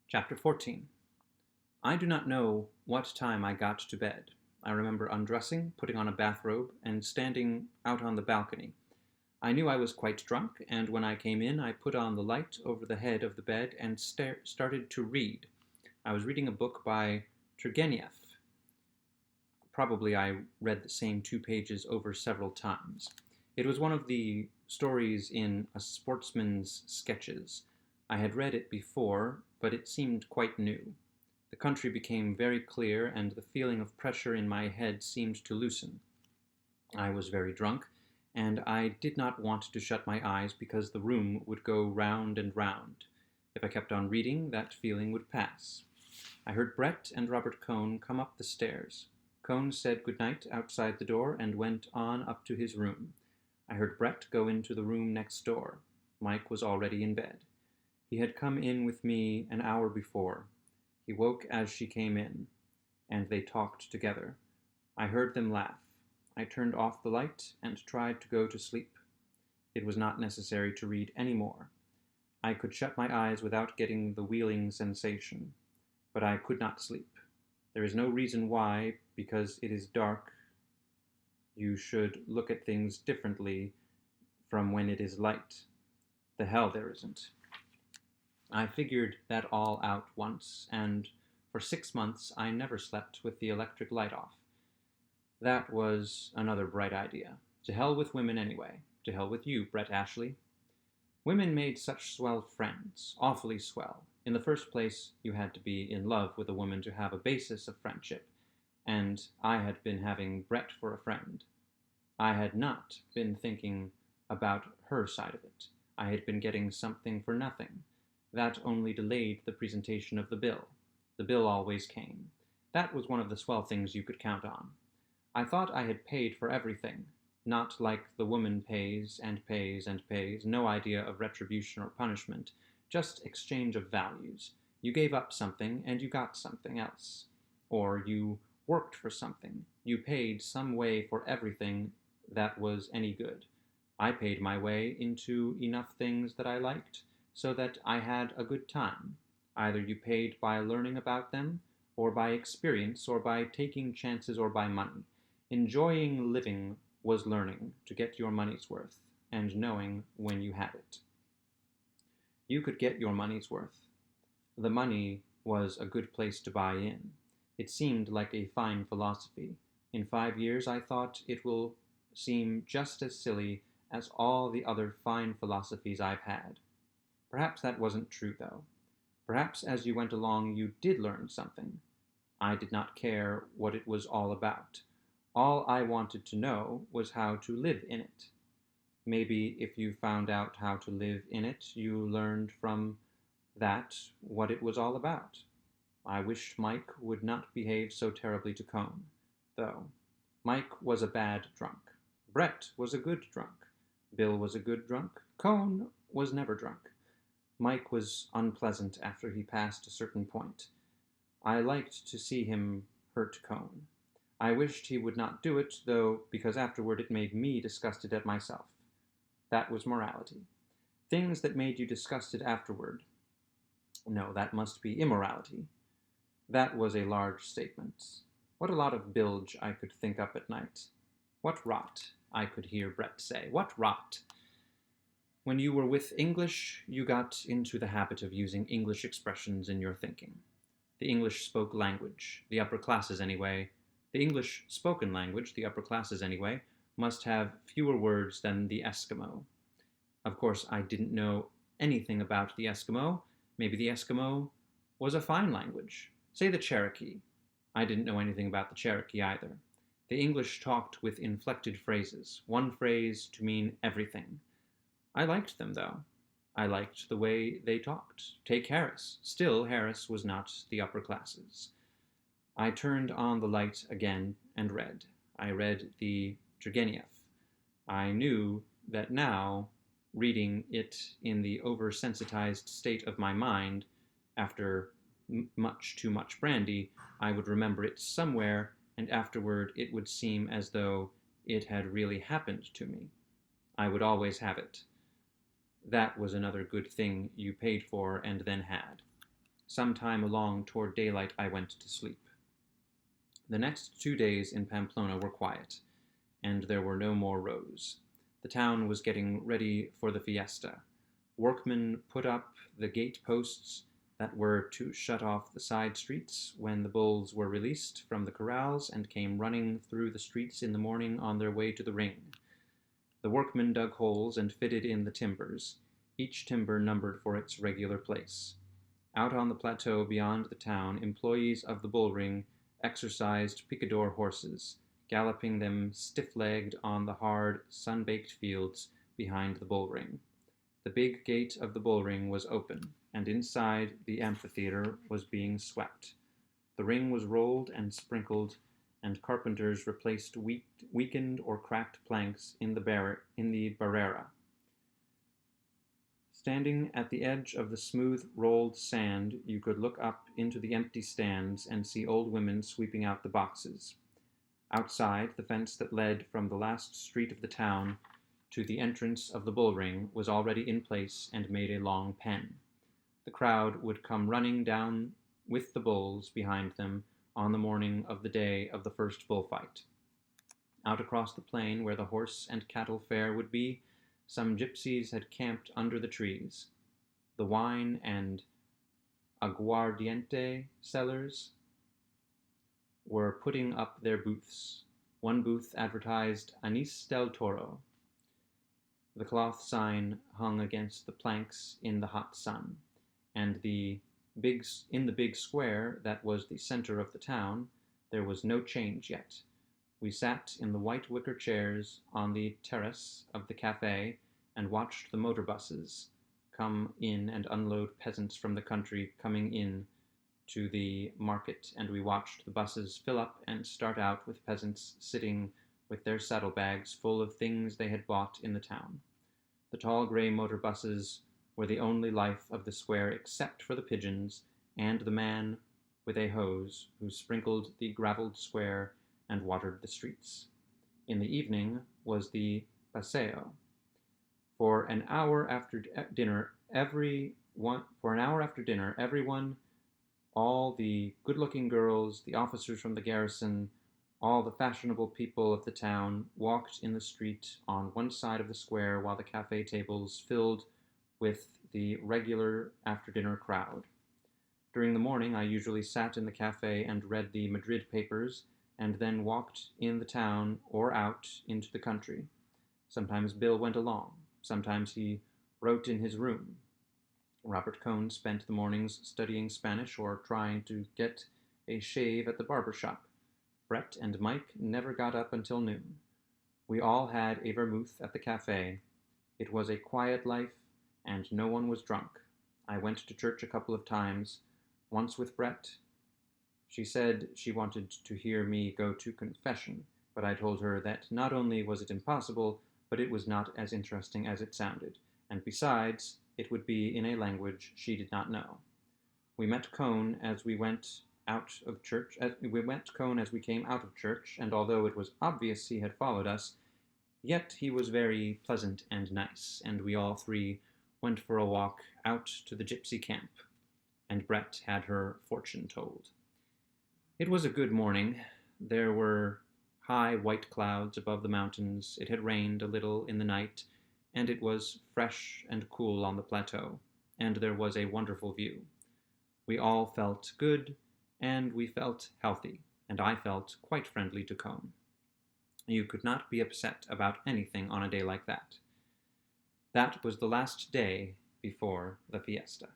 Chapter 14. I do not know what time I got to bed. I remember undressing, putting on a bathrobe, and standing out on the balcony. I knew I was quite drunk, and when I came in, I put on the light over the head of the bed and started to read. I was reading a book by Turgenev. Probably I read the same 2 pages over several times. It was one of the stories in A Sportsman's Sketches. I had read it before, but it seemed quite new. The country became very clear, and the feeling of pressure in my head seemed to loosen. I was very drunk, and I did not want to shut my eyes because the room would go round and round. If I kept on reading, that feeling would pass. I heard Brett and Robert Cohn come up the stairs. Cohn said good night outside the door and went on up to his room. I heard Brett go into the room next door. Mike was already in bed. He had come in with me an hour before. He woke as she came in, and they talked together. I heard them laugh. I turned off the light and tried to go to sleep. It was not necessary to read any more. I could shut my eyes without getting the wheeling sensation, but I could not sleep. There is no reason why, because it is dark, you should look at things differently from when it is light. The hell there isn't. I figured that all out once, and for 6 months I never slept with the electric light off. That was another bright idea. To hell with women anyway. To hell with you, Brett Ashley. Women made such swell friends, awfully swell. In the first place, you had to be in love with a woman to have a basis of friendship, and I had been having Brett for a friend. I had not been thinking about her side of it. I had been getting something for nothing. That only delayed the presentation of the bill. The bill always came. That was one of the swell things you could count on. I thought I had paid for everything, not like the woman pays and pays and pays, no idea of retribution or punishment, just exchange of values. You gave up something and you got something else. Or you worked for something. You paid some way for everything that was any good. I paid my way into enough things that I liked, so that I had a good time. Either you paid by learning about them, or by experience, or by taking chances, or by money. Enjoying living was learning to get your money's worth, and knowing when you had it. You could get your money's worth. The money was a good place to buy in. It seemed like a fine philosophy. In 5 years I thought it will seem just as silly as all the other fine philosophies I've had. Perhaps that wasn't true, though. Perhaps as you went along you did learn something. I did not care what it was all about. All I wanted to know was how to live in it. Maybe if you found out how to live in it, you learned from that what it was all about. I wished Mike would not behave so terribly to Cohn, though. Mike was a bad drunk. Brett was a good drunk. Bill was a good drunk. Cohn was never drunk. Mike was unpleasant after he passed a certain point. I liked to see him hurt Cohn. I wished he would not do it, though, because afterward it made me disgusted at myself. That was morality. Things that made you disgusted afterward. No, that must be immorality. That was a large statement. What a lot of bilge I could think up at night. What rot, I could hear Brett say. What rot! When you were with English, you got into the habit of using English expressions in your thinking. The English spoke language, the upper classes anyway. The English spoken language, the upper classes anyway, must have fewer words than the Eskimo. Of course, I didn't know anything about the Eskimo. Maybe the Eskimo was a fine language. Say the Cherokee. I didn't know anything about the Cherokee either. The English talked with inflected phrases, one phrase to mean everything. I liked them, though. I liked the way they talked. Take Harris. Still, Harris was not the upper classes. I turned on the light again and read. I read the Turgenev. I knew that now, reading it in the oversensitized state of my mind, after much too much brandy, I would remember it somewhere, and afterward it would seem as though it had really happened to me. I would always have it. That was another good thing you paid for and then had. Some time along toward daylight I went to sleep. The next 2 days in Pamplona were quiet, and there were no more rows. The town was getting ready for the fiesta. Workmen put up the gate posts that were to shut off the side streets when the bulls were released from the corrals and came running through the streets in the morning on their way to the ring. The workmen dug holes and fitted in the timbers, each timber numbered for its regular place. Out on the plateau beyond the town, employees of the bull ring exercised picador horses, galloping them stiff-legged on the hard, sun-baked fields behind the bull ring. The big gate of the bull ring was open, and inside the amphitheater was being swept. The ring was rolled and sprinkled, and carpenters replaced weakened or cracked planks in the barrera. Standing at the edge of the smooth rolled sand, you could look up into the empty stands and see old women sweeping out the boxes. Outside, the fence that led from the last street of the town to the entrance of the bull ring was already in place and made a long pen. The crowd would come running down with the bulls behind them on the morning of the day of the first bullfight. Out across the plain where the horse and cattle fair would be, some gypsies had camped under the trees. The wine and aguardiente sellers were putting up their booths. One booth advertised Anís del Toro. The cloth sign hung against the planks in the hot sun, and in the big square that was the center of the town, there was no change yet. We sat in the white wicker chairs on the terrace of the cafe and watched the motor buses come in and unload peasants from the country coming in to the market, and we watched the buses fill up and start out with peasants sitting with their saddlebags full of things they had bought in the town. The tall gray motor buses were the only life of the square except for the pigeons and the man with a hose who sprinkled the gravelled square and watered the streets. In the evening was the paseo. For an hour after dinner, everyone, all the good-looking girls, the officers from the garrison, all the fashionable people of the town walked in the street on one side of the square while the cafe tables filled with the regular after-dinner crowd. During the morning, I usually sat in the cafe and read the Madrid papers, and then walked in the town or out into the country. Sometimes Bill went along. Sometimes he wrote in his room. Robert Cohn spent the mornings studying Spanish or trying to get a shave at the barber shop. Brett and Mike never got up until noon. We all had a vermouth at the cafe. It was a quiet life, and no one was drunk. I went to church a couple of times, once with Brett. She said she wanted to hear me go to confession, but I told her that not only was it impossible, but it was not as interesting as it sounded, and besides, it would be in a language she did not know. We met Cohn as we went out of church. We met Cohn as we came out of church, and although it was obvious he had followed us, yet he was very pleasant and nice, and we all three went for a walk out to the gypsy camp, and Brett had her fortune told. It was a good morning. There were high white clouds above the mountains. It had rained a little in the night, and it was fresh and cool on the plateau, and there was a wonderful view. We all felt good, and we felt healthy, and I felt quite friendly to Cohn. You could not be upset about anything on a day like that. That was the last day before the fiesta.